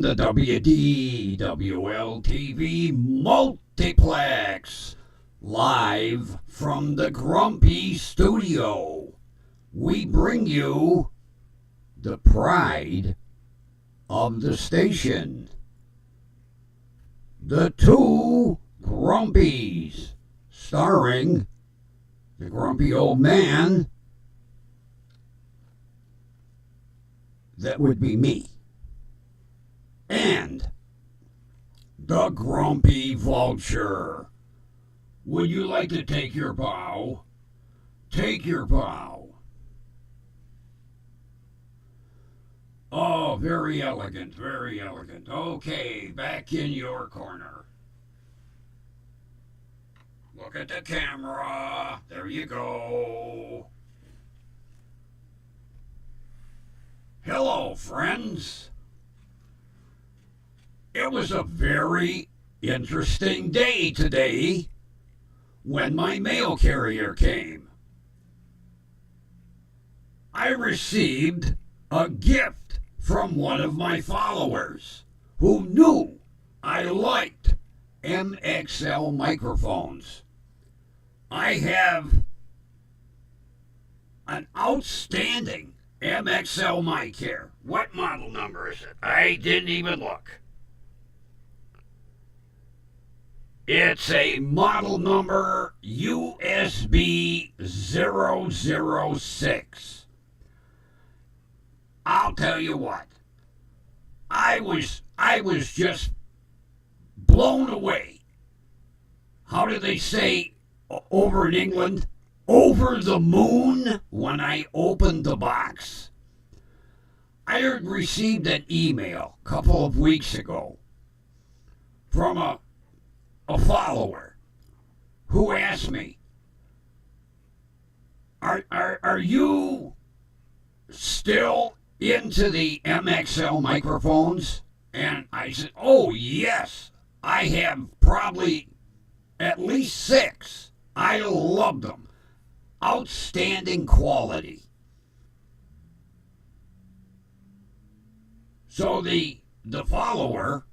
from the WDWL TV multiplex, live from the Grumpy Studio. We bring you the pride of the station, the Two Grumpies, starring the grumpy old man. That would be me. And the Grumpy Vulture. Would you like to take your bow? Take your bow. Oh, very elegant, very elegant. Okay, back in your corner. Look at the camera. There you go. Hello, friends. It was a very interesting day today when my mail carrier came. I received a gift from one of my followers who knew I liked MXL microphones. I have an outstanding MXL mic here. What model number is it? I didn't even look. It's a model number USB 006. I'll tell you what. I was just blown away. How do they say over in England? Over the moon when I opened the box. I had received an email a couple of weeks ago from a follower who asked me, are you still into the MXL microphones? And I said, oh yes, I have probably at least 6. I love them. Outstanding quality. So the follower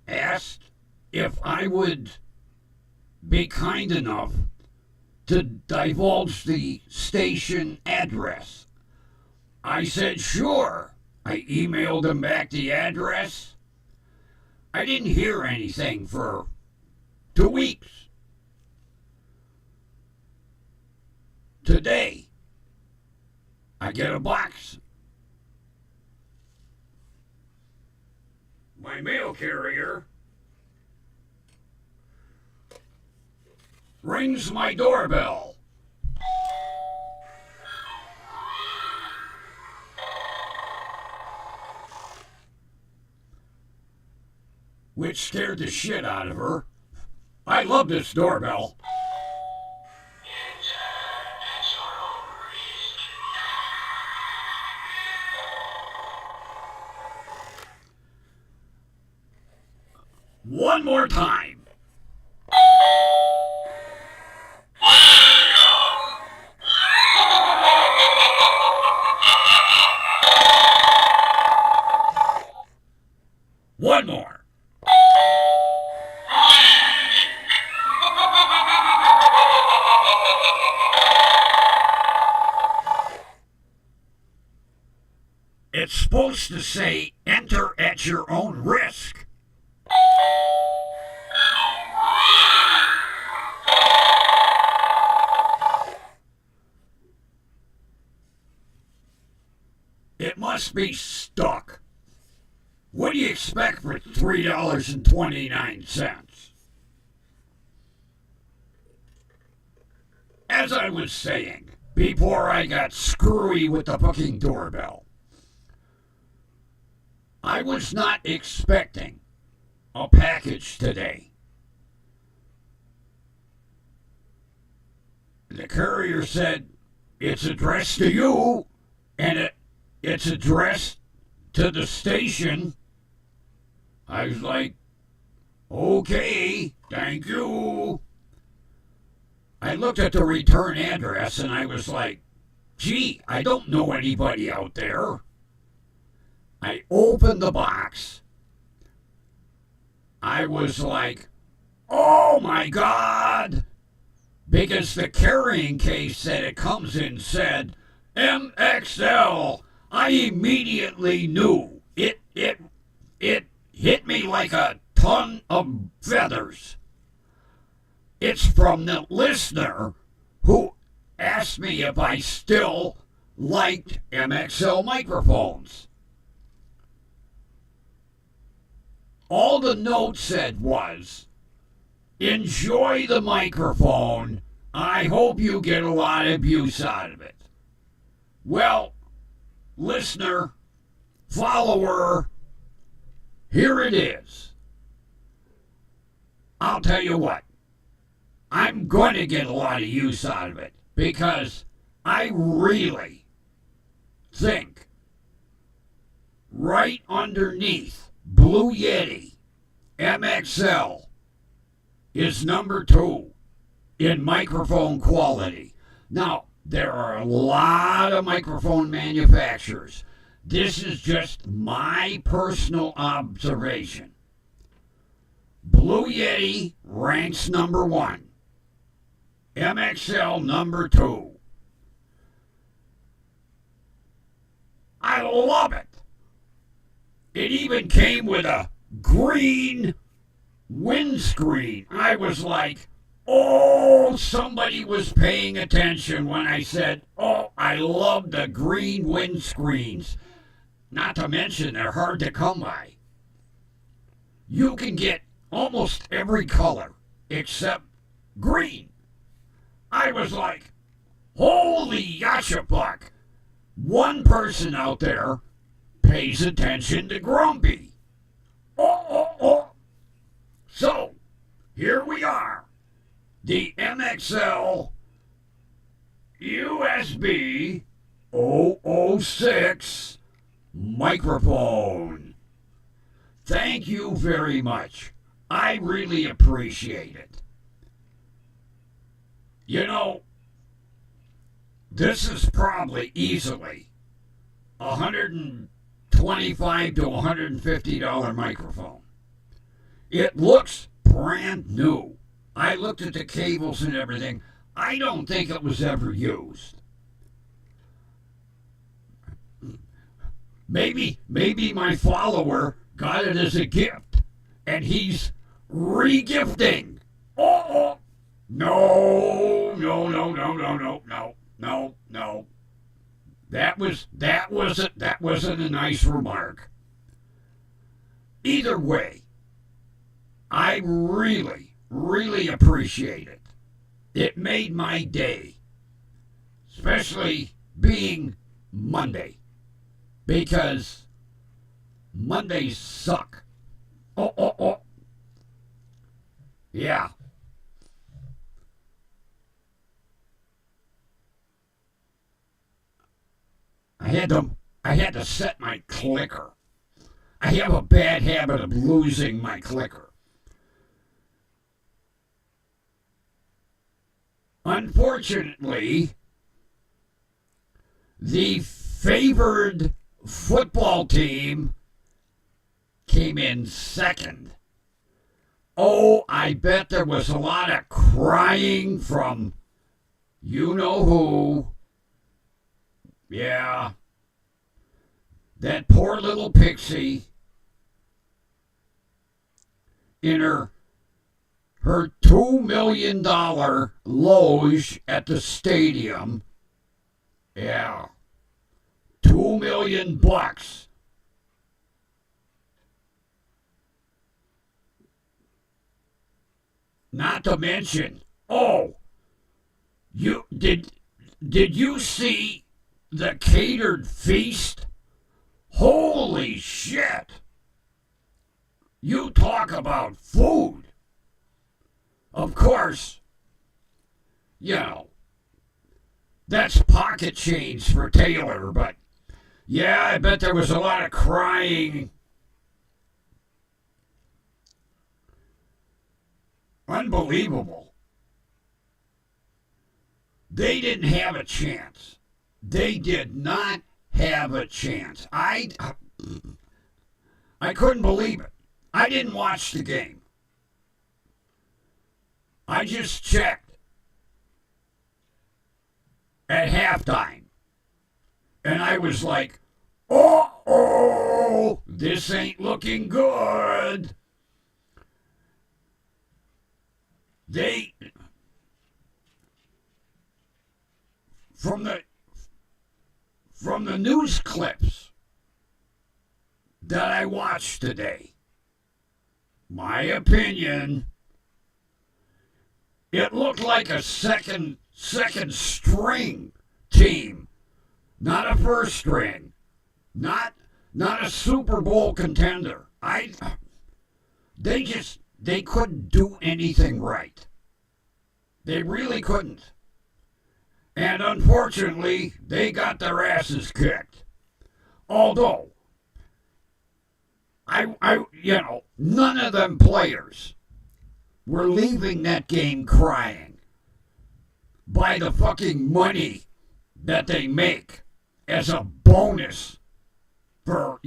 asked if I would be kind enough to divulge the station address. I said sure. I emailed him back the address. I didn't hear anything for 2 weeks. Today, I get a box. My mail carrier rings my doorbell. Which scared the shit out of her. I love this doorbell. One more time. One more. It's supposed to say, enter at your own risk. It must be stuck. What do you expect for $3.29? As I was saying, before I got screwy with the fucking doorbell, I was not expecting a package today. The courier said, it's addressed to you, and it's addressed to the station. I was like, okay, thank you. I looked at the return address and I was like, gee, I don't know anybody out there. I opened the box. I was like, oh my God, because the carrying case that it comes in said MXL. I immediately knew it hit me like a ton of feathers. It's from the listener who asked me if I still liked MXL microphones. All the note said was, enjoy the microphone. I hope you get a lot of use out of it. Well, listener, follower, here it is. I'll tell you what, I'm going to get a lot of use out of it because I really think right underneath Blue Yeti MXL is number 2 in microphone quality. Now, there are a lot of microphone manufacturers. This is just my personal observation. Blue Yeti ranks number 1. MXL number 2. I love it. It even came with a green windscreen. I was like, oh, somebody was paying attention when I said, oh, I love the green windscreens. Not to mention they're hard to come by. You can get almost every color except green. I was like, holy yashabuck. One person out there pays attention to Grumpy. Oh. So, here we are. The MXL USB 006 microphone. Thank you very much. I really appreciate it. You know, this is probably easily $125 to $150 microphone. It looks brand new. I looked at the cables and everything. I don't think it was ever used. Maybe my follower got it as a gift and he's re-gifting. Oh. No. That wasn't a nice remark. Either way, I really appreciate it. It made my day, especially being Monday, because Mondays suck. Oh. Yeah. I had to set my clicker. I have a bad habit of losing my clicker. Unfortunately, the favored football team came in second. Oh, I bet there was a lot of crying from you know who. Yeah. That poor little pixie in her $2 million loge at the stadium. Yeah. $2 million. Not to mention, did you see the catered feast? Holy shit. You talk about food. Of course, that's pocket change for Taylor, but yeah, I bet there was a lot of crying. Unbelievable. They didn't have a chance. They did not have a chance. I couldn't believe it. I didn't watch the game. I just checked at halftime. And I was like, uh-oh, this ain't looking good. From the news clips that I watched today, my opinion, it looked like a second string team, not a first string, not a Super Bowl contender. They couldn't do anything right. They really couldn't. And unfortunately, they got their asses kicked. Although, none of them players were leaving that game crying by the fucking money that they make as a bonus for,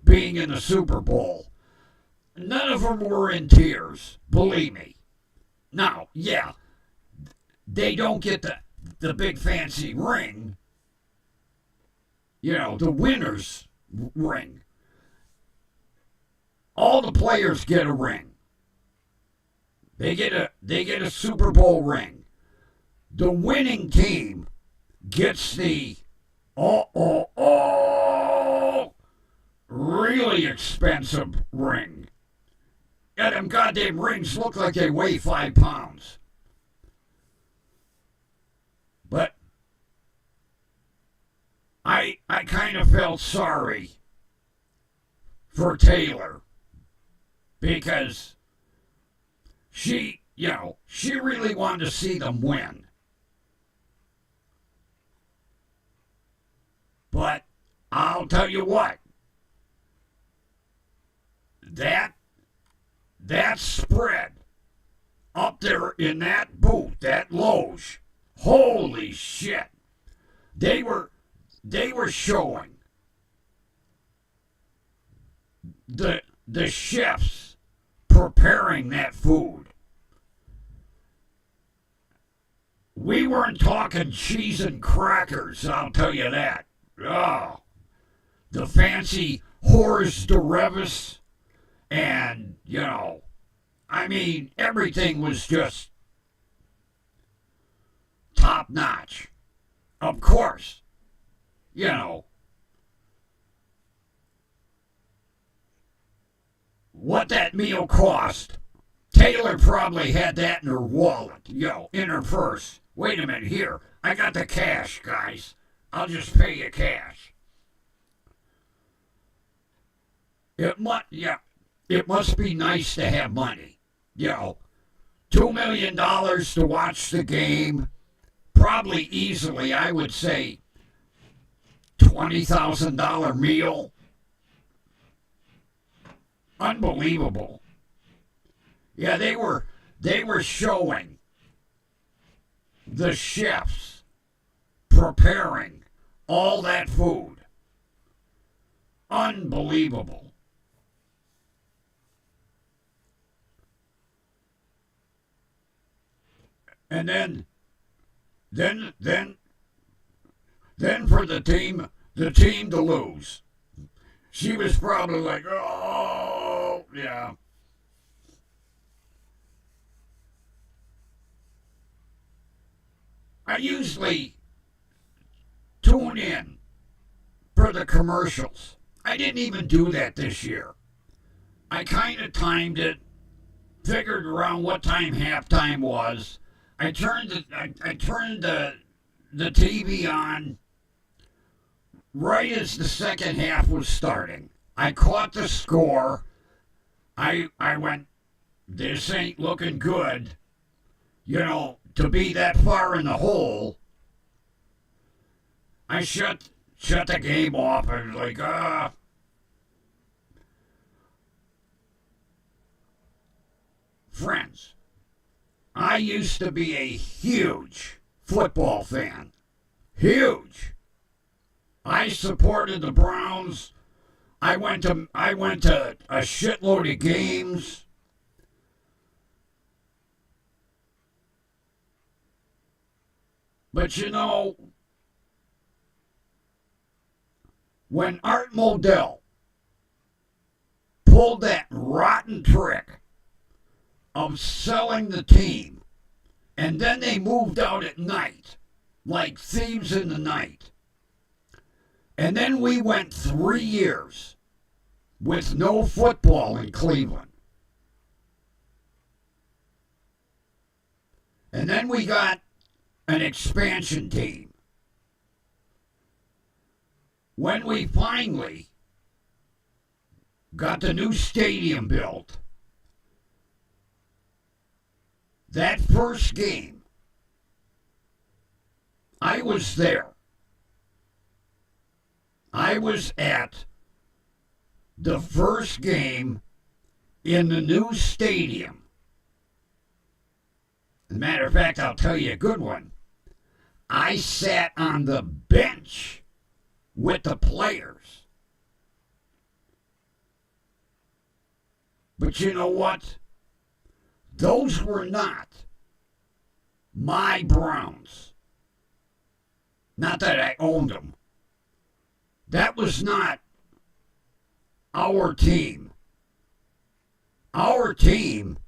being in the Super Bowl. None of them were in tears, believe me. Now, yeah, they don't get the big fancy ring, the winner's ring. All the players get a ring. They get a Super Bowl ring. The winning team gets the really expensive ring. Yeah, them goddamn rings look like they weigh 5 pounds. But I kind of felt sorry for Taylor because she really wanted to see them win. But I'll tell you what, that spread up there in that booth, that loge, holy shit. They were showing the chefs preparing that food. We weren't talking cheese and crackers, I'll tell you that. Oh, the fancy hors d'oeuvres, and everything was just top notch. Of course, what that meal cost. Taylor probably had that in her wallet, in her purse. Wait a minute, here, I got the cash, guys. I'll just pay you cash. It must be nice to have money. $2 million to watch the game. Probably easily, I would say, $20,000 meal. Unbelievable. Yeah, they were showing the chefs preparing all that food. Unbelievable. And then for the team to lose. She was probably like, oh, yeah. I usually tune in for the commercials. I didn't even do that this year. I kind of timed it, figured around what time halftime was. I turned the TV on right as the second half was starting. I caught the score. I went, this ain't looking good. To be that far in the hole. I shut the game off. I was like, Friends, I used to be a huge football fan. Huge. I supported the Browns I went to a shitload of games. But you know, when Art Modell pulled that rotten trick of selling the team, and then they moved out at night like thieves in the night. And then we went 3 years with no football in Cleveland. And then we got an expansion team. When we finally got the new stadium built, that first game, I was there. I was at the first game in the new stadium. As a matter of fact, I'll tell you a good one. I sat on the bench with the players. But you know what? Those were not my Browns. Not that I owned them. That was not our team. Our team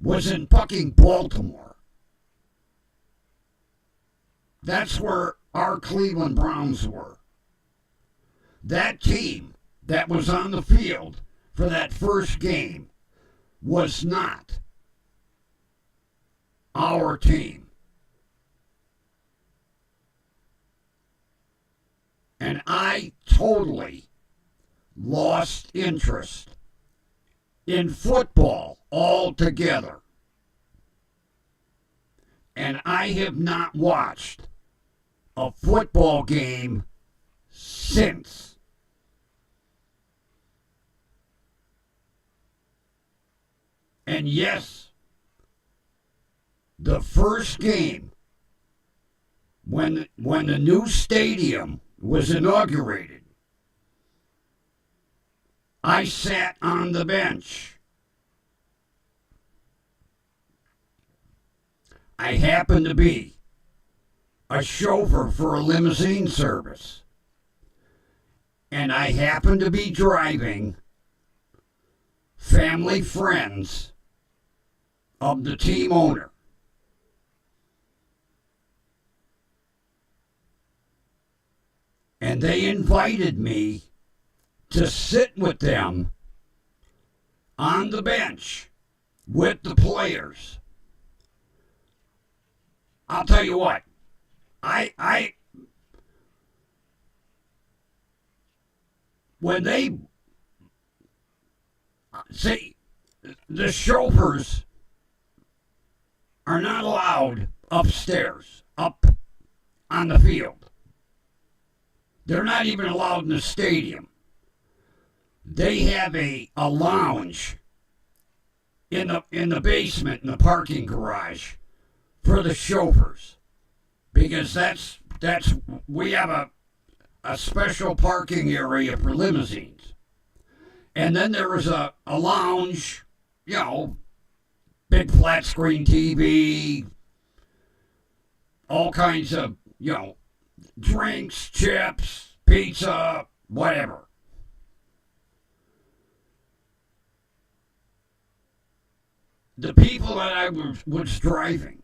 was in fucking Baltimore. That's where our Cleveland Browns were. That team that was on the field for that first game was not our team. And I totally lost interest in football altogether. And I have not watched a football game since. And yes, the first game, when the new stadium was inaugurated, I sat on the bench. I happened to be a chauffeur for a limousine service. And I happened to be driving family friends of the team owner. And they invited me to sit with them on the bench with the players. I'll tell you what, when they see, the chauffeurs are not allowed upstairs, up on the field. They're not even allowed in the stadium. They have a lounge in the basement in the parking garage for the chauffeurs, because we have a special parking area for limousines. And then there was a lounge, big flat screen TV, all kinds of, drinks, chips, pizza, whatever. The people that I was driving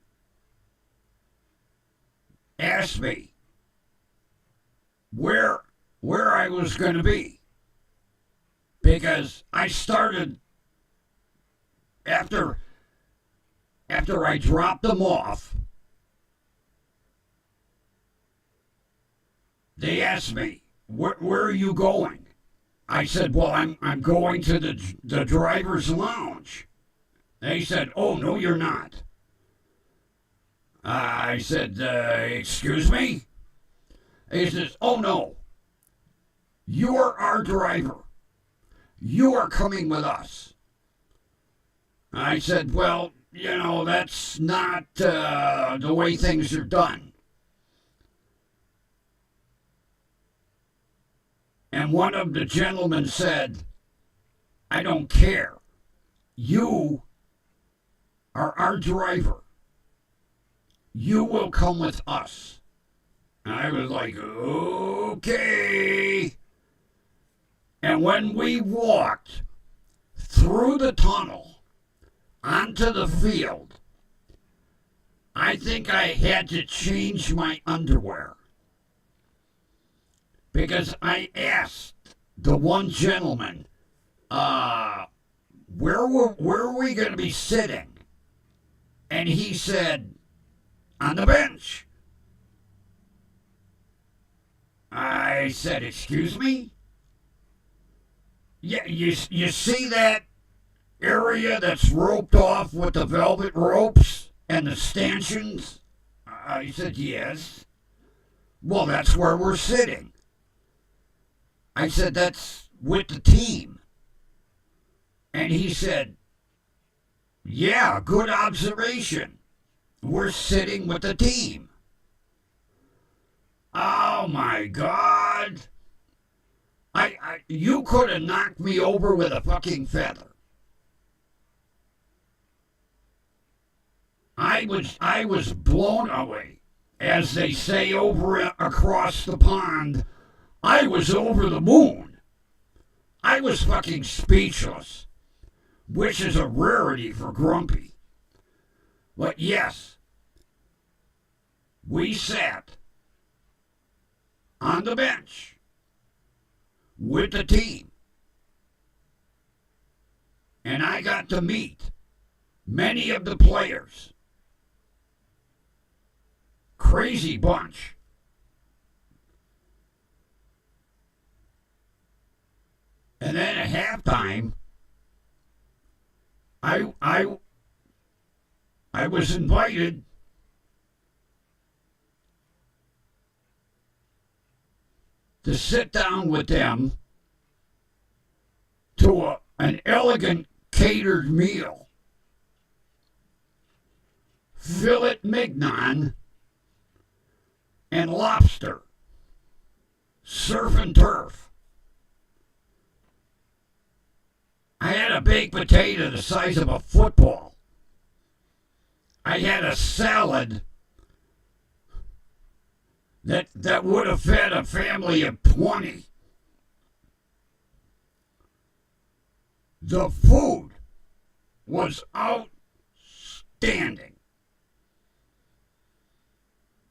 asked me where I was going to be, because I started after I dropped them off. They asked me, where are you going? I said, well, I'm going to the driver's lounge. They said, oh, no, you're not. I said, excuse me? He says, oh, no. You're our driver. You are coming with us. I said, well, that's not the way things are done. And one of the gentlemen said, I don't care. You are our driver. You will come with us. And I was like, okay. And when we walked through the tunnel onto the field, I think I had to change my underwear. Because I asked the one gentleman, where are we going to be sitting? And he said, on the bench. I said, excuse me? Yeah, you see that area that's roped off with the velvet ropes and the stanchions? I said, yes. Well, that's where we're sitting. I said, that's with the team. And he said, yeah, good observation. We're sitting with the team. Oh my God. You could have knocked me over with a fucking feather. I was blown away. As they say over across the pond, I was over the moon. I was fucking speechless, which is a rarity for Grumpy. But yes, we sat on the bench with the team. And I got to meet many of the players. Crazy bunch. And then at halftime, I was invited to sit down with them to an elegant catered meal. Filet mignon and lobster. Surf and turf. I had a baked potato the size of a football. I had a salad that would have fed a family of 20. The food was outstanding.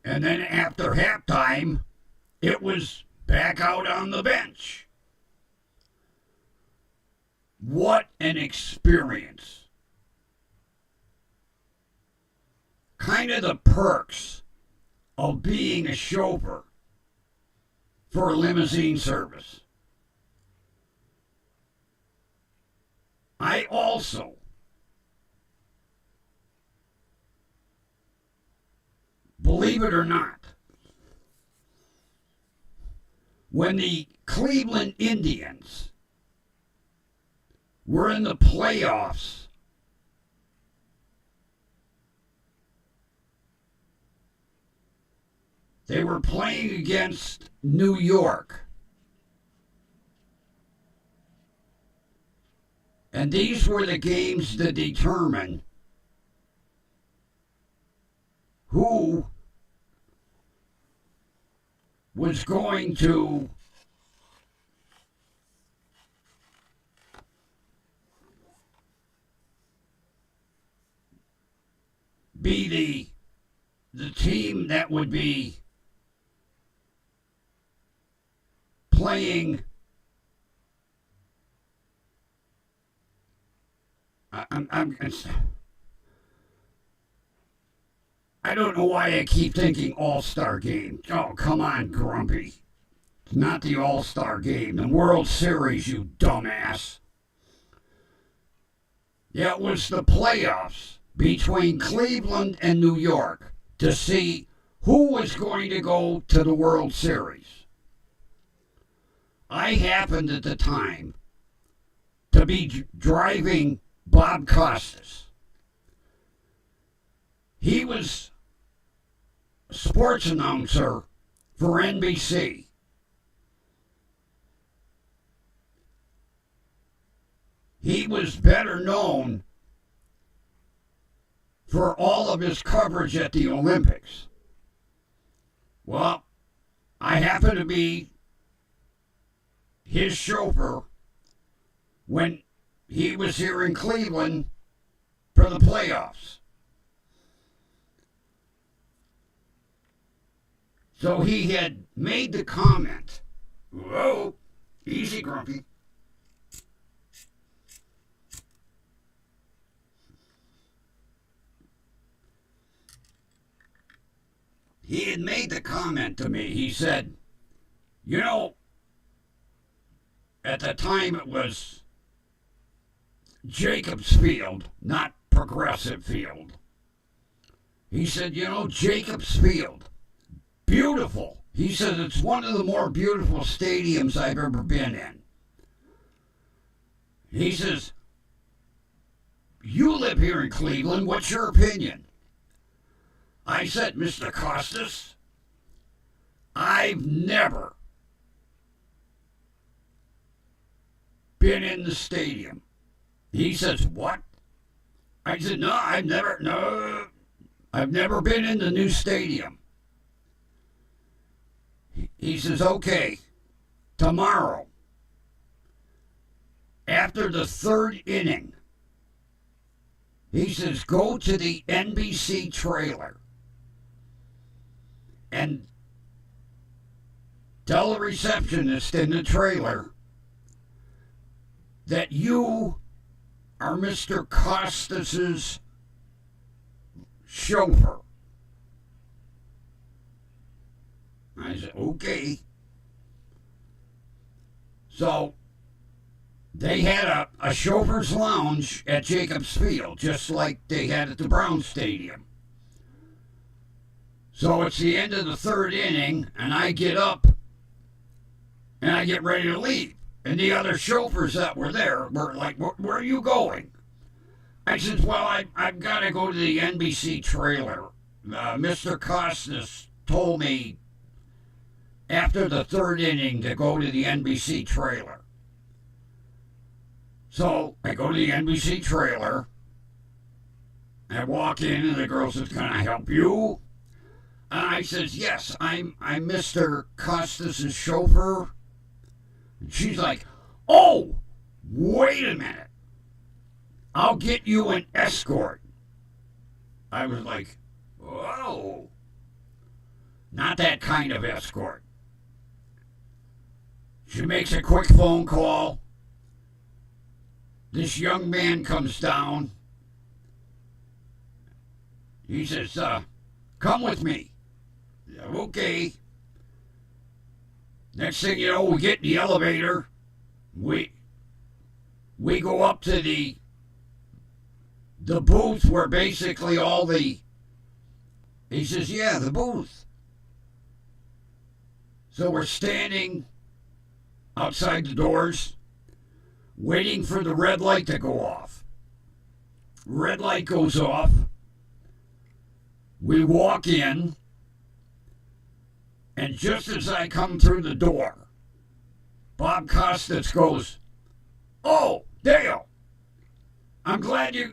And then after halftime, it was back out on the bench. What an experience. Kind of the perks of being a chauffeur for a limousine service. I also believe it or not, when the Cleveland Indians were in the playoffs, they were playing against New York. And these were the games that determine who was going to be the team that would be playing. I don't know why I keep thinking All-Star Game. Oh, come on, Grumpy. It's not the All-Star Game. The World Series, you dumbass. Yeah, it was the playoffs between Cleveland and New York to see who was going to go to the World Series. I happened at the time to be driving Bob Costas. He was a sports announcer for NBC. he was better known for all of his coverage at the Olympics. Well, I happen to be his chauffeur when he was here in Cleveland for the playoffs. So he had made the comment, whoa, easy, Grumpy. He had made the comment to me. He said, you know, at the time it was Jacobs Field, not Progressive Field. He said, you know, Jacobs Field, beautiful. He said, it's one of the more beautiful stadiums I've ever been in. He says, you live here in Cleveland, what's your opinion? I said, Mr. Costas, I've never been in the stadium. He says, what? I said, no, I've never been in the new stadium. He says, okay, tomorrow, after the third inning, he says, go to the NBC trailer and tell the receptionist in the trailer that you are Mr. Costas's chauffeur. I said, okay. So they had a chauffeur's lounge at Jacobs Field, just like they had at the Brown Stadium. So it's the end of the third inning, and I get up, and I get ready to leave. And the other chauffeurs that were there were like, where are you going? I said, well, I've got to go to the NBC trailer. Mr. Costas told me after the third inning to go to the NBC trailer. So I go to the NBC trailer. I walk in, and the girl says, can I help you? And I says, yes, I'm Mr. Costas' chauffeur. And she's like, oh, wait a minute. I'll get you an escort. I was like, whoa. Not that kind of escort. She makes a quick phone call. This young man comes down. He says, come with me. Okay. Next thing you know, we get in the elevator. We go up to the booth where basically all the... He says, yeah, the booth. So we're standing outside the doors, waiting for the red light to go off. Red light goes off. We walk in, and just as I come through the door, Bob Costas goes, oh, Dale, I'm glad you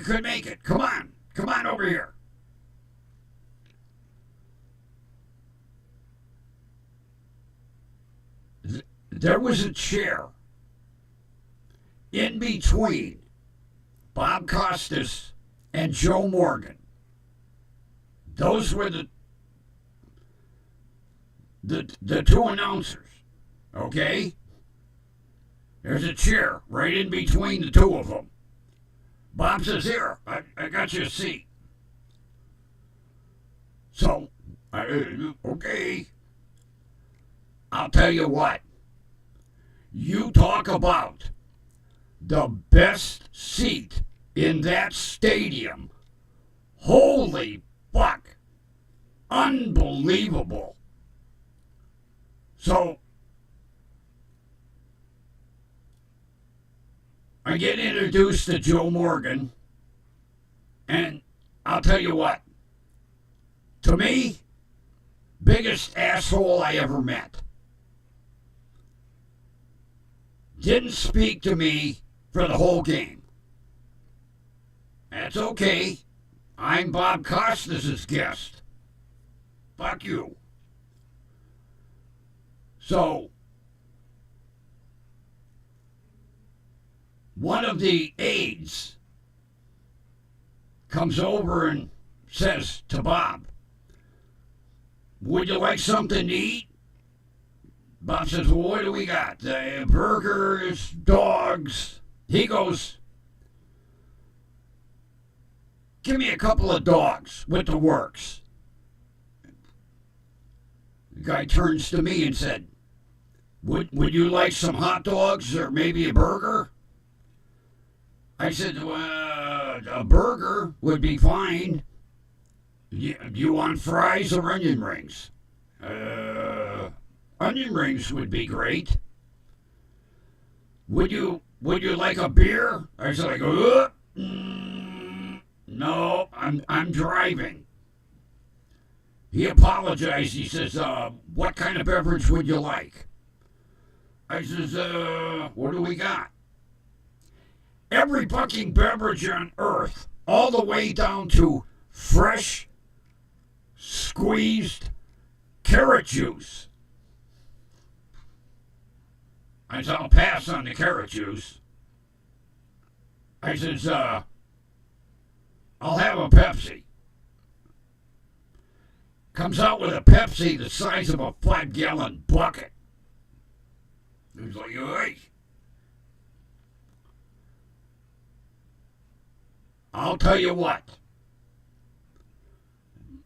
could make it. Come on over here. There was a chair in between Bob Costas and Joe Morgan. Those were the two announcers, okay? There's a chair right in between the two of them. Bob says, here, I got you a seat. So, okay. I'll tell you what. You talk about the best seat in that stadium. Holy fuck. Unbelievable. So, I get introduced to Joe Morgan, and I'll tell you what. To me, biggest asshole I ever met. Didn't speak to me for the whole game. That's okay. I'm Bob Costas' guest. Fuck you. So, one of the aides comes over and says to Bob, would you like something to eat? Bob says, well, what do we got? Burgers, dogs. He goes, give me a couple of dogs with the works. The guy turns to me and said, would you like some hot dogs or maybe a burger? I said, a burger would be fine. You want fries or onion rings? Onion rings would be great. Would you like a beer? I said, no, I'm driving. He apologized. He says, what kind of beverage would you like? I says, what do we got? Every fucking beverage on earth, all the way down to fresh, squeezed carrot juice. I said, I'll pass on the carrot juice. I says, I'll have a Pepsi. Comes out with a Pepsi the size of a 5-gallon bucket. He's like, hey. I'll tell you what.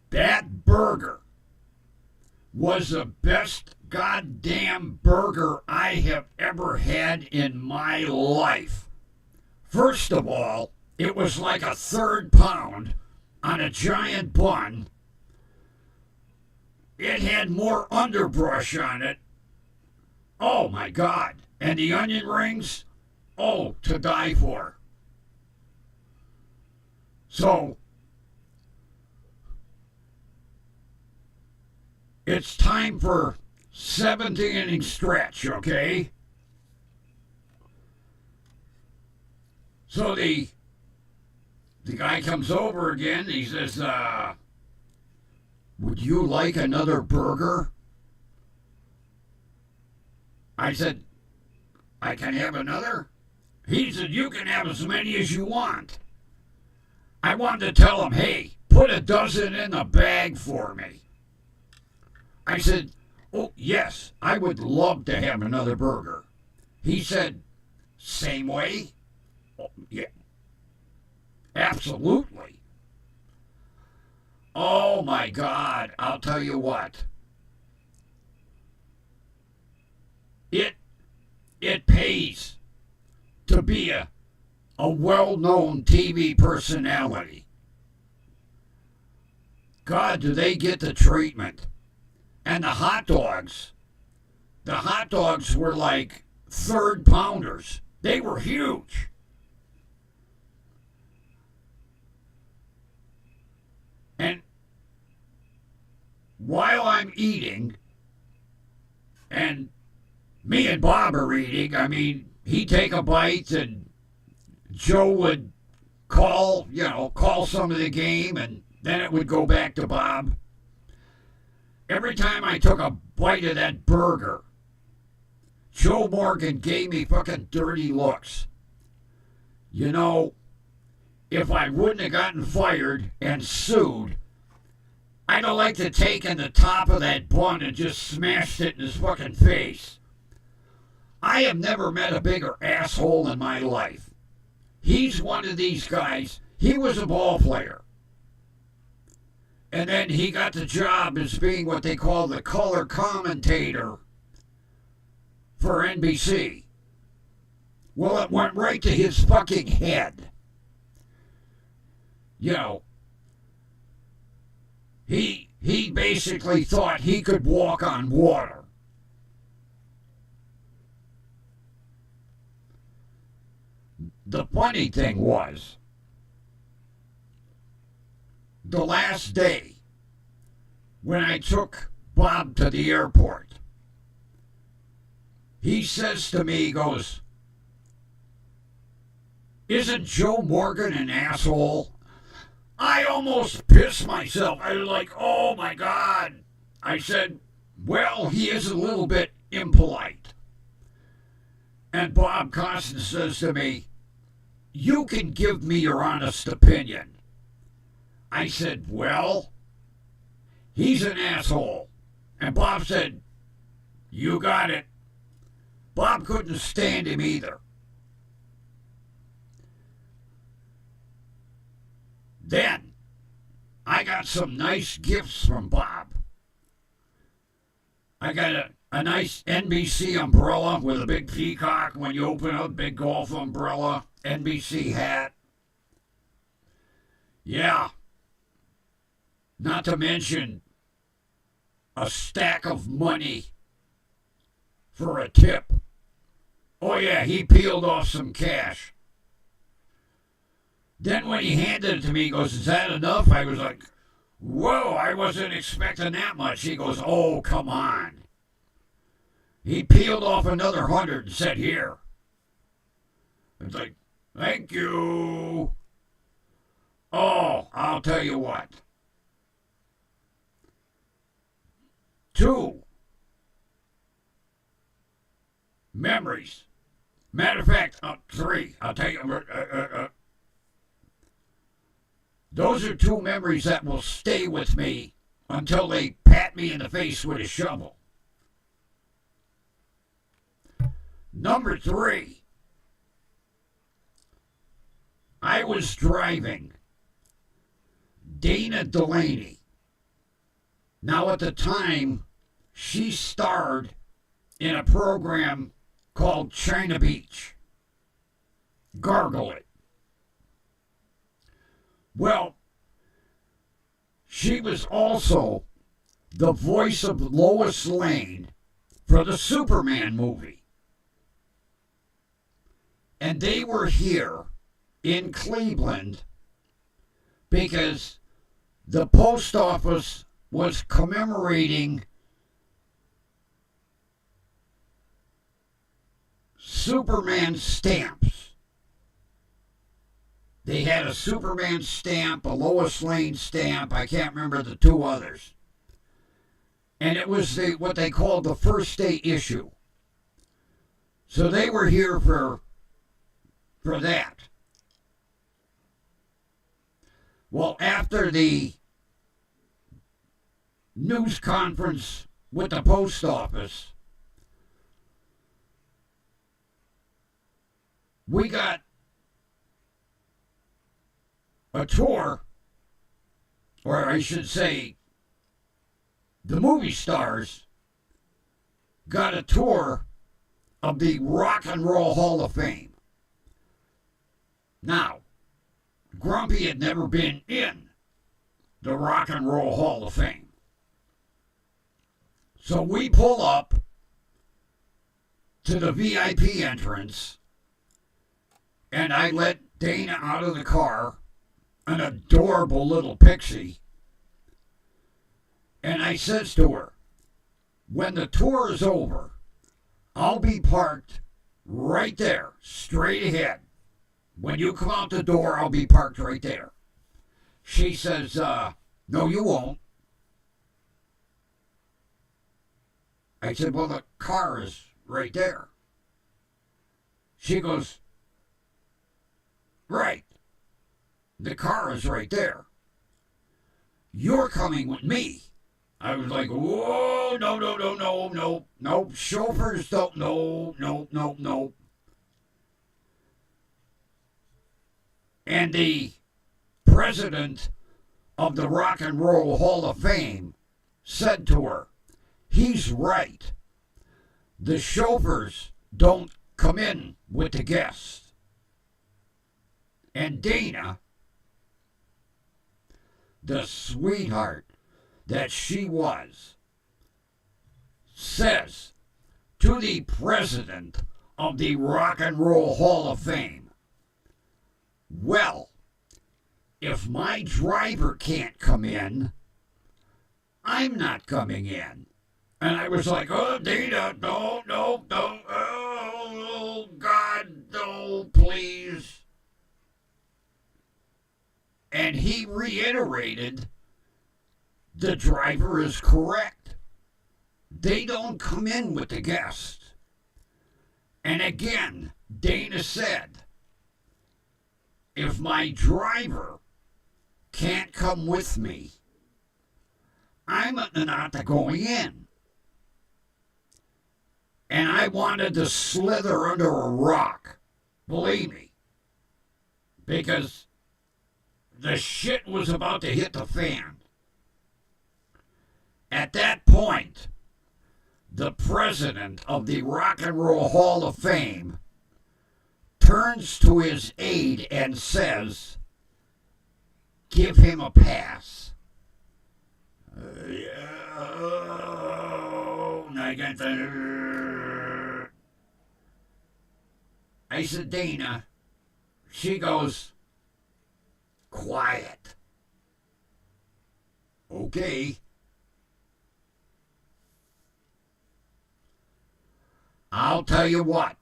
That burger was the best goddamn burger I have ever had in my life. First of all, it was like a third pound on a giant bun. It had more underbrush on it. Oh my God. And the onion rings, oh, to die for. So, it's time for 7th inning stretch, okay? So the guy comes over again. He says, would you like another burger? I said, I can have another? He said, you can have as many as you want. I wanted to tell him, hey, put a dozen in the bag for me. I said, oh, yes, I would love to have another burger. He said, same way? Oh, yeah, absolutely. Oh, my God, I'll tell you what. It pays to be a well-known TV personality. God, do they get the treatment. And the hot dogs were like third pounders. They were huge. And while I'm eating, and me and Bob are eating, I mean, he'd take a bite and Joe would call some of the game, and then it would go back to Bob. Every time I took a bite of that burger, Joe Morgan gave me fucking dirty looks. You know, if I wouldn't have gotten fired and sued, I'd have liked to taken the top of that bun and just smashed it in his fucking face. I have never met a bigger asshole in my life. He's one of these guys. He was a ball player. And then he got the job as being what they call the color commentator for NBC. Well, it went right to his fucking head. You know, he basically thought he could walk on water. The funny thing was, the last day when I took Bob to the airport, he says to me, he goes, Isn't Joe Morgan an asshole? I almost pissed myself. I was like, oh my God. I said, well, he is a little bit impolite. And Bob Costin says to me, you can give me your honest opinion. I said, well, he's an asshole. And Bob said, you got it. Bob couldn't stand him either. Then, I got some nice gifts from Bob. I got a nice NBC umbrella with a big peacock when you open up, big golf umbrella, NBC hat. Yeah. Not to mention a stack of money for a tip. Oh yeah, he peeled off some cash. Then when he handed it to me, he goes, is that enough? I was like, whoa, I wasn't expecting that much. He goes, oh, come on. He peeled off another 100 and said, here. It's like, thank you. Oh, I'll tell you what. 2 memories. Matter of fact, 3. I'll tell you. Those are 2 memories that will stay with me until they pat me in the face with a shovel. Number 3. I was driving Dana Delaney. Now at the time, she starred in a program called China Beach. Gargle it. Well, she was also the voice of Lois Lane for the Superman movie. And they were here in Cleveland because the post office was commemorating Superman stamps. They had a Superman stamp, a Lois Lane stamp, I can't remember the 2 others. And it was what they called the first day issue. So they were here for that. Well, after the news conference with the post office, we got a tour, or I should say, the movie stars got a tour of the Rock and Roll Hall of Fame. Now, Grumpy had never been in the Rock and Roll Hall of Fame. So we pull up to the VIP entrance, and I let Dana out of the car, an adorable little pixie, and I says to her, when the tour is over, I'll be parked right there, straight ahead. When you come out the door, I'll be parked right there. She says, no, you won't. I said, well, the car is right there. She goes, right. The car is right there. You're coming with me. I was like, whoa, no. Chauffeurs don't, no. And the president of the Rock and Roll Hall of Fame said to her, he's right. The chauffeurs don't come in with the guests. And Dana, the sweetheart that she was, says to the president of the Rock and Roll Hall of Fame, well, if my driver can't come in, I'm not coming in. And I was like, oh, Dana, no, oh, God, no, please. And he reiterated the driver is correct. They don't come in with the guests. And again, Dana said, if my driver can't come with me, I'm not going in. And I wanted to slither under a rock, believe me, because the shit was about to hit the fan. At that point, the president of the Rock and Roll Hall of Fame turns to his aide and says, give him a pass. I said, Dana. She goes, quiet. Okay. I'll tell you what.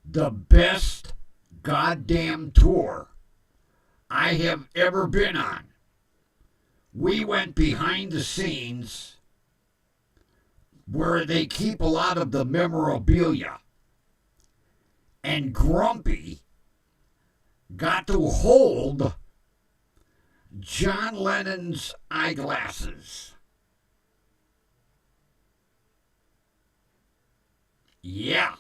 The best goddamn tour I have ever been on. We went behind the scenes where they keep a lot of the memorabilia. And Grumpy got to hold John Lennon's eyeglasses. Yeah.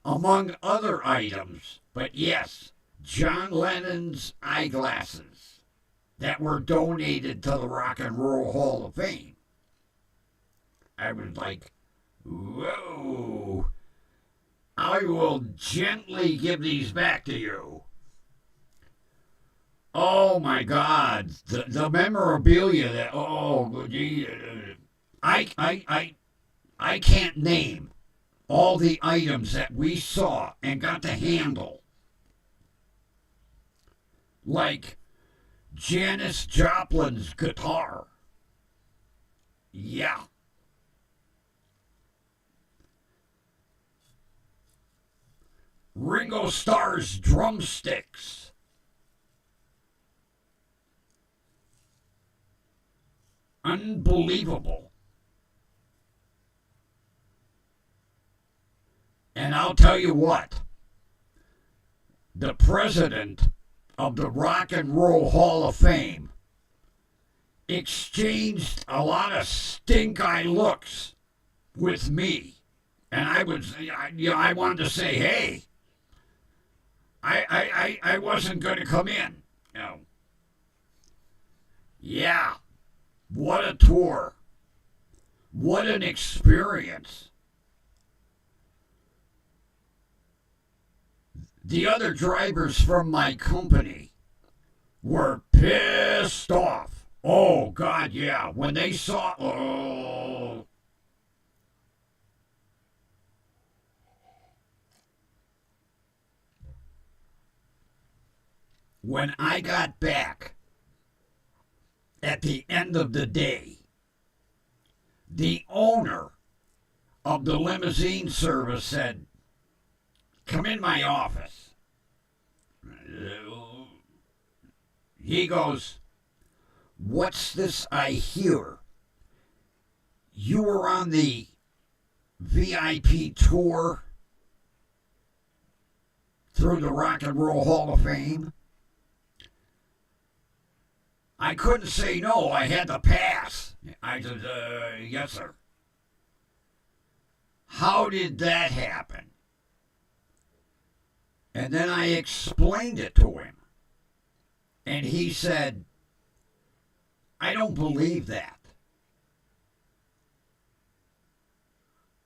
Among other items, but yes, John Lennon's eyeglasses that were donated to the Rock and Roll Hall of Fame. I was like, whoa. I will gently give these back to you. Oh my God, the memorabilia that, oh, I can't name all the items that we saw and got to handle. Like Janis Joplin's guitar. Yeah. Ringo Starr's drumsticks. Unbelievable. And I'll tell you what, the president of the Rock and Roll Hall of Fame exchanged a lot of stink-eye looks with me. And I wanted to say, hey, I wasn't going to come in. Yeah, what a tour. What an experience. The other drivers from my company were pissed off. Oh, God, yeah. When they saw, oh. When I got back at the end of the day, the owner of the limousine service said, come in my office. He goes, what's this I hear? You were on the VIP tour through the Rock and Roll Hall of Fame? I couldn't say no. I had to pass. I said, yes, sir. How did that happen? And then I explained it to him. And he said, I don't believe that.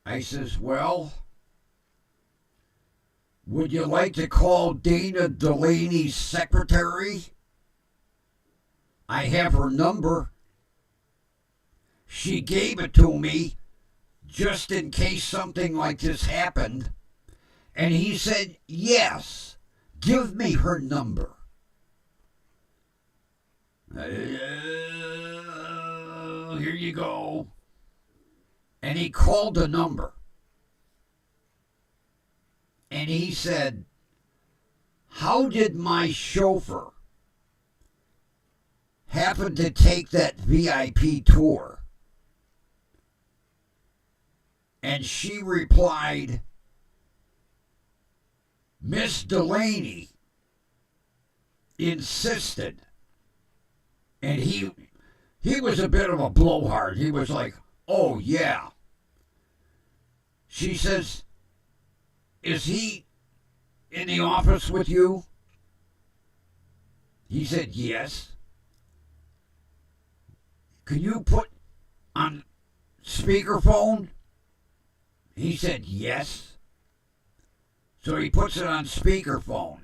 I says, well, would you like to call Dana Delaney's secretary? I have her number. She gave it to me just in case something like this happened. And he said, yes, give me her number. Here you go. And he called the number. And he said, how did my chauffeur happen to take that VIP tour? And she replied, Miss Delaney insisted. And he was a bit of a blowhard. He was like, oh, yeah. She says, is he in the office with you? He said, yes. Can you put on speakerphone? He said, yes. So he puts it on speakerphone.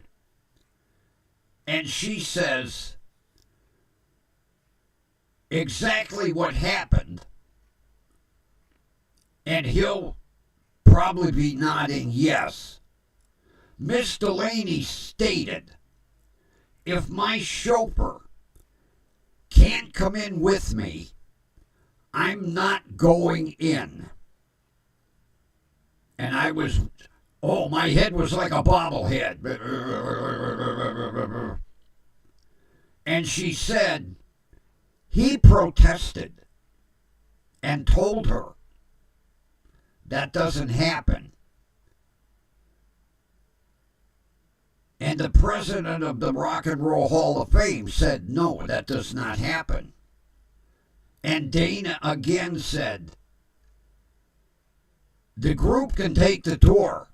And she says exactly what happened. And he'll probably be nodding yes. Miss Delaney stated, if my chauffeur can't come in with me, I'm not going in. And I was, oh, my head was like a bobblehead. And she said, he protested and told her that doesn't happen. And the president of the Rock and Roll Hall of Fame said, no, that does not happen. And Dana again said, the group can take the tour.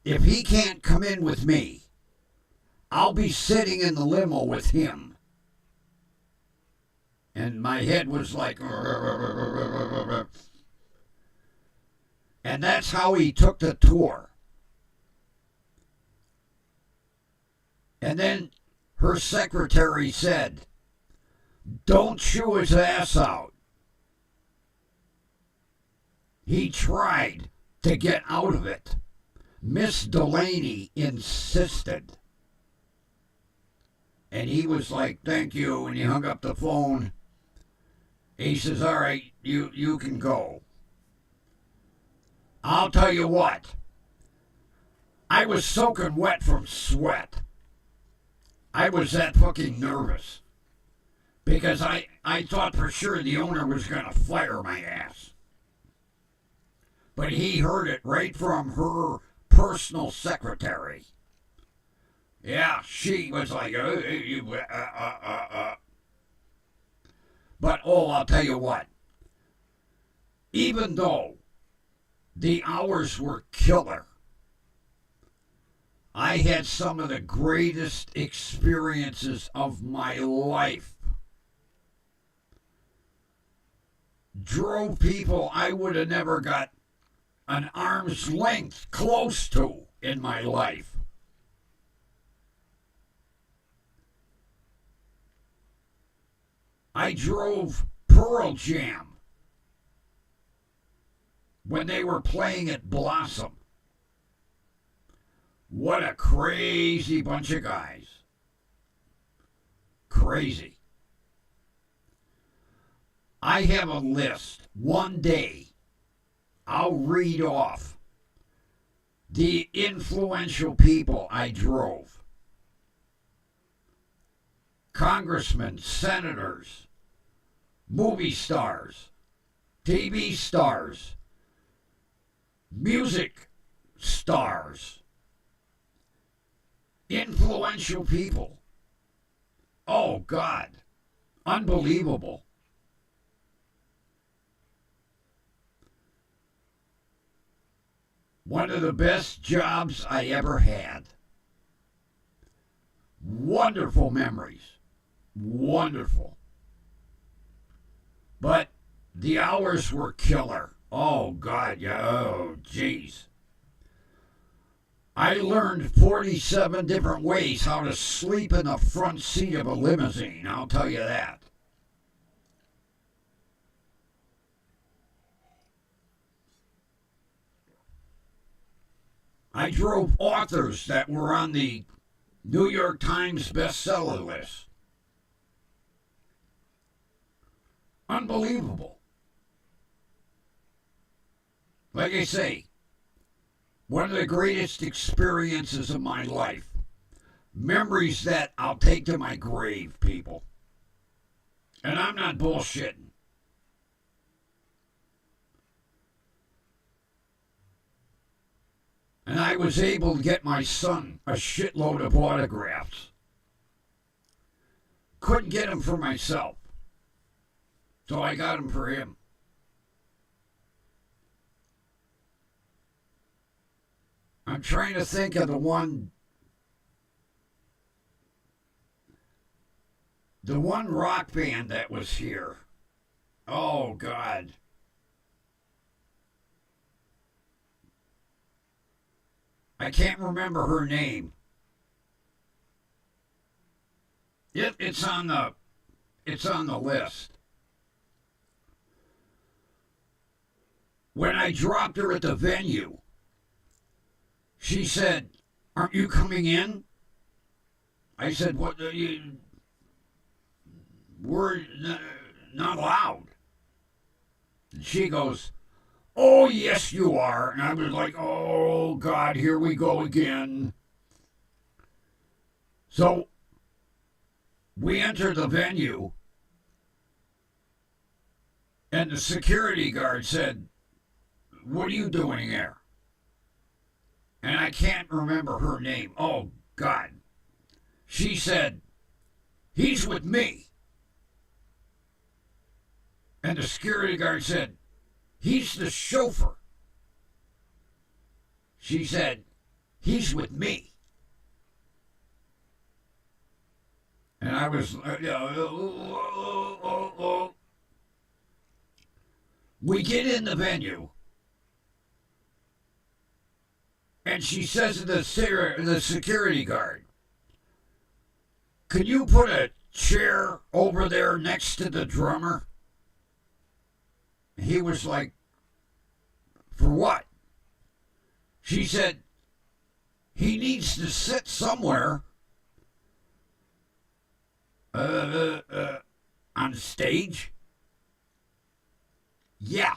If he can't come in with me, I'll be sitting in the limo with him. And my head was like, and that's how he took the tour. And then her secretary said, don't chew his ass out. He tried to get out of it. Miss Delaney insisted. And he was like, thank you, and he hung up the phone. He says, all right, you can go. I'll tell you what. I was soaking wet from sweat. I was that fucking nervous. Because I thought for sure the owner was going to fire my ass. But he heard it right from her personal secretary. Yeah, she was like, But, I'll tell you what. Even though the hours were killer, I had some of the greatest experiences of my life. Drove people I would have never got an arm's length close to in my life. I drove Pearl Jam when they were playing at Blossom. What a crazy bunch of guys. Crazy. I have a list. One day, I'll read off the influential people I drove. Congressmen, senators, movie stars, TV stars, music stars, influential people. Oh, God. Unbelievable. One of the best jobs I ever had. Wonderful memories. Wonderful. But the hours were killer. Oh, God. Yeah. Oh, jeez. I learned 47 different ways how to sleep in the front seat of a limousine. I'll tell you that. I drove authors that were on the New York Times bestseller list. Unbelievable. Like I say, One of the greatest experiences of my life. Memories that I'll take to my grave, people. And I'm not bullshitting. And I was able to get my son a shitload of autographs. Couldn't get them for myself. So I got them for him. I'm trying to think of the one rock band that was here. Oh, God. I can't remember her name. It's on the list. When I dropped her at the venue, she said, "Aren't you coming in?" I said, "What? We're not allowed." And she goes, "Oh, yes, you are." And I was like, "Oh, God, here we go again." So we entered the venue, and the security guard said, "What are you doing here?" And I can't remember her name. Oh, God. She said, "He's with me." And the security guard said, "He's the chauffeur." She said, "He's with me." And I was, We get in the venue, and she says to the security guard, "Can you put a chair over there next to the drummer?" He was like, "For what?" She said, "He needs to sit somewhere on stage." Yeah.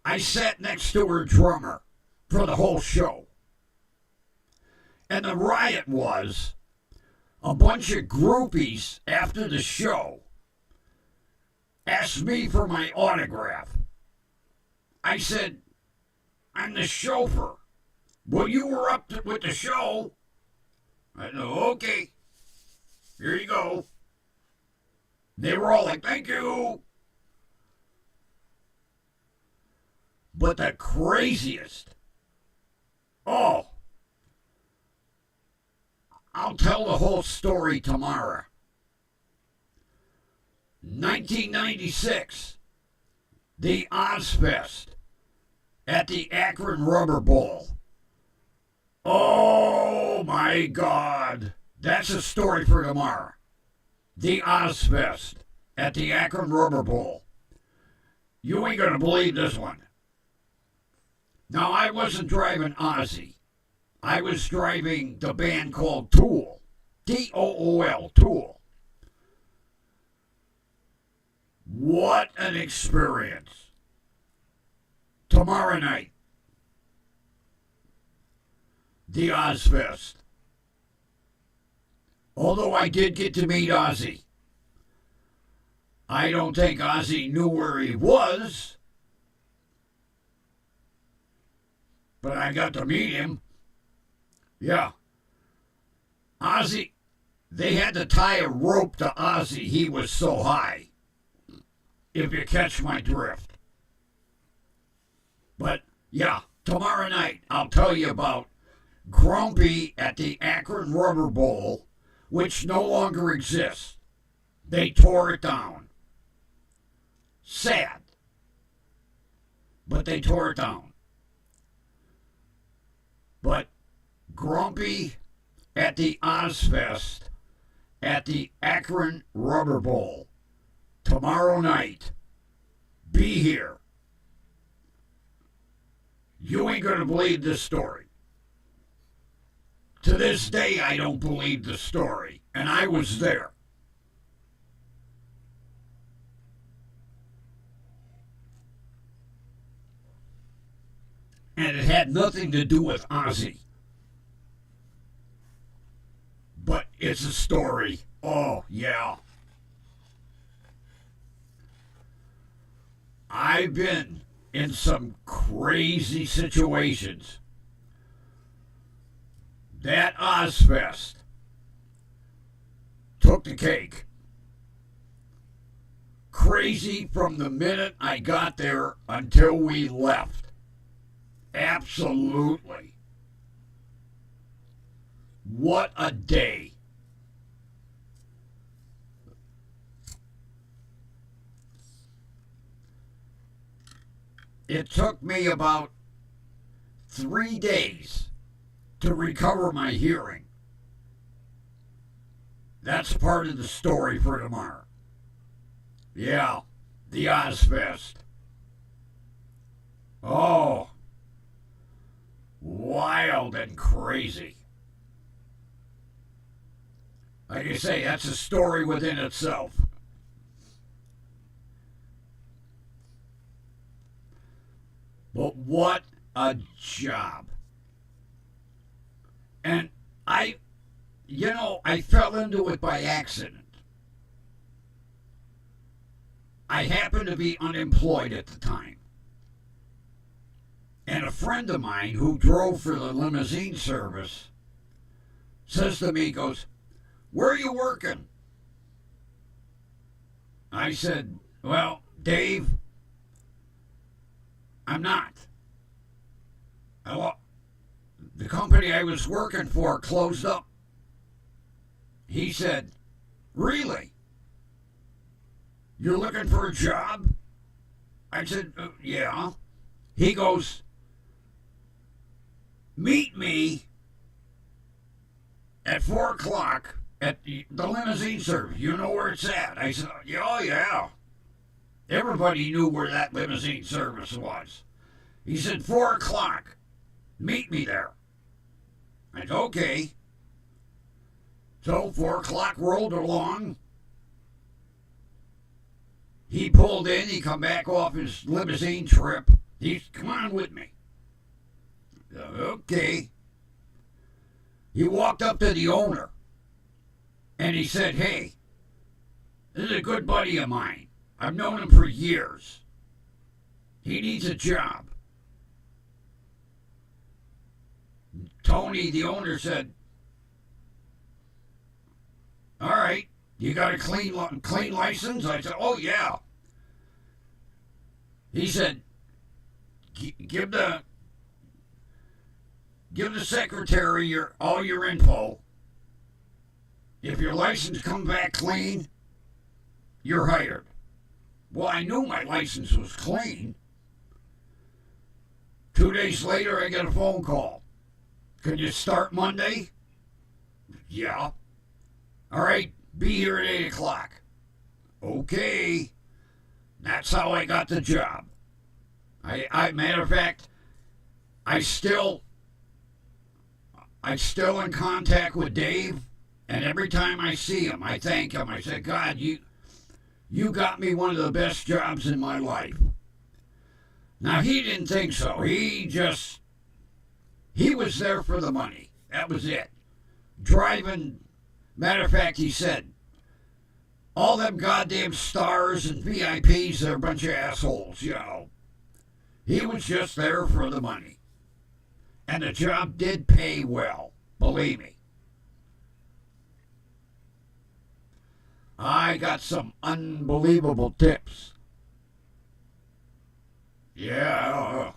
I sat next to her drummer for the whole show. And the riot was a bunch of groupies after the show asked me for my autograph. I said, "I'm the chauffeur." "Well, you were up with the show." I said, "Okay, here you go." They were all like, "Thank you." But the craziest, oh, I'll tell the whole story tomorrow. 1996, the Ozfest at the Akron Rubber Bowl. Oh my God. That's a story for tomorrow. The Ozfest at the Akron Rubber Bowl. You ain't going to believe this one. Now, I wasn't driving Ozzy. I was driving the band called Tool. Tool. Tool. What an experience. Tomorrow night. The Ozfest. Although I did get to meet Ozzy. I don't think Ozzy knew where he was. But I got to meet him. Yeah. Ozzy, they had to tie a rope to Ozzy. He was so high. If you catch my drift. But, yeah, tomorrow night I'll tell you about Grumpy at the Akron Rubber Bowl, which no longer exists. They tore it down. Sad. But they tore it down. But Grumpy at the Ozfest at the Akron Rubber Bowl tomorrow night. Be here. You ain't going to believe this story. To this day, I don't believe the story, and I was there. And it had nothing to do with Ozzy. But it's a story. Oh, yeah. I've been in some crazy situations. That Ozfest took the cake. Crazy from the minute I got there until we left. Absolutely. What a day. It took me about 3 days to recover my hearing. That's part of the story for tomorrow. Yeah, the Ozfest. Oh, wild and crazy. Like I say, that's a story within itself. But what a job. And I fell into it by accident. I happened to be unemployed at the time. And a friend of mine who drove for the limousine service says to me, goes, "Where are you working?" I said, "Well, Dave, I'm not. The company I was working for closed up." He said, "Really? You're looking for a job?" I said, "Yeah." He goes, "Meet me at 4 o'clock at the limousine service. You know where it's at?" I said, "Oh, yeah." Everybody knew where that limousine service was. He said, 4 o'clock. Meet me there. I said, okay. So 4 o'clock rolled along. He pulled in. He come back off his limousine trip. He's, "Come on with me." Okay. He walked up to the owner. And he said, "Hey, this is a good buddy of mine. I've known him for years. He needs a job." Tony, the owner, said, "All right, you got a clean license?" I said, "Oh, yeah." He said, give the secretary all your info. If your license comes back clean, you're hired." Well, I knew my license was clean. 2 days later, I get a phone call. "Can you start Monday?" "Yeah." "All right, be here at 8 o'clock. Okay. That's how I got the job. Matter of fact, I still in contact with Dave, and every time I see him, I thank him. I say, "God, you got me one of the best jobs in my life." Now, he didn't think so. He was there for the money. That was it. Driving, matter of fact, he said, "All them goddamn stars and VIPs, they're a bunch of assholes, you know." He was just there for the money. And the job did pay well, believe me. I got some unbelievable tips. Yeah.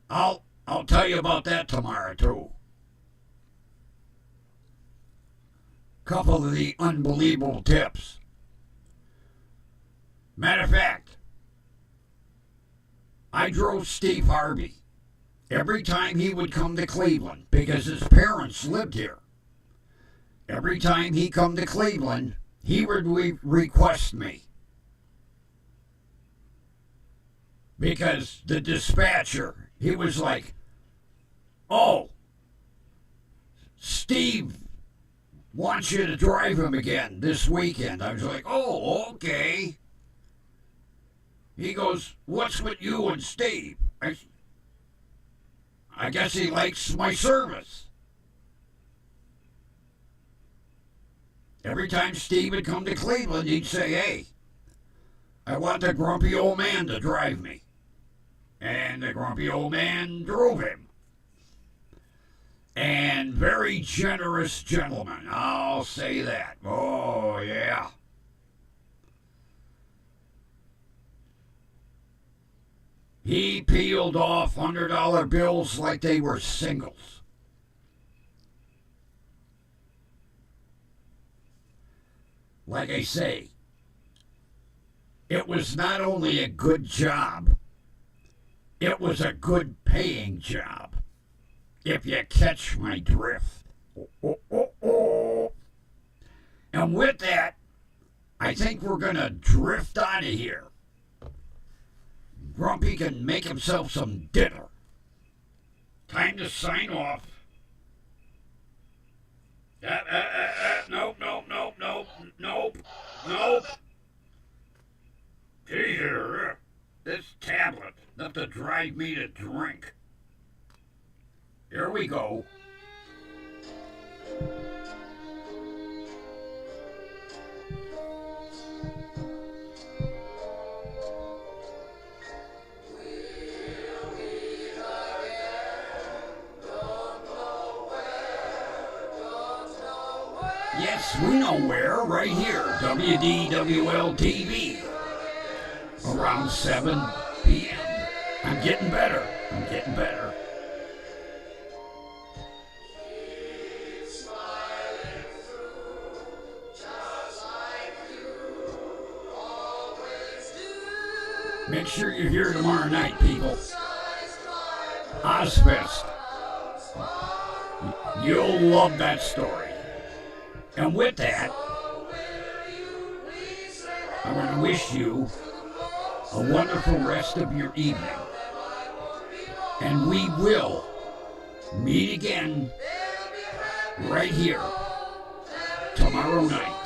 I'll tell you about that tomorrow, too. Couple of the unbelievable tips. Matter of fact, I drove Steve Harvey every time he would come to Cleveland because his parents lived here. Every time he come to Cleveland, he would request me. Because the dispatcher, he was like, "Oh, Steve wants you to drive him again this weekend." I was like, "Oh, okay." He goes, "What's with you and Steve?" I guess he likes my service. Every time Steve would come to Cleveland, he'd say, hey, I want the grumpy old man to drive me. And the grumpy old man drove him. And very generous gentleman, I'll say that. Oh, yeah. He peeled off $100 bills like they were singles. Like I say, it was not only a good job, it was a good paying job, if you catch my drift. And with that, I think we're going to drift out of here. Grumpy can make himself some dinner. Time to sign off. Nope. Here, this tablet, enough to drive me to drink. Here we go. Yes, we know where, right here, WDWL TV, around 7 p.m. I'm getting better. Make sure you're here tomorrow night, people. Ozfest. You'll love that story. And with that, I'm going to wish you a wonderful rest of your evening. And we will meet again right here tomorrow night.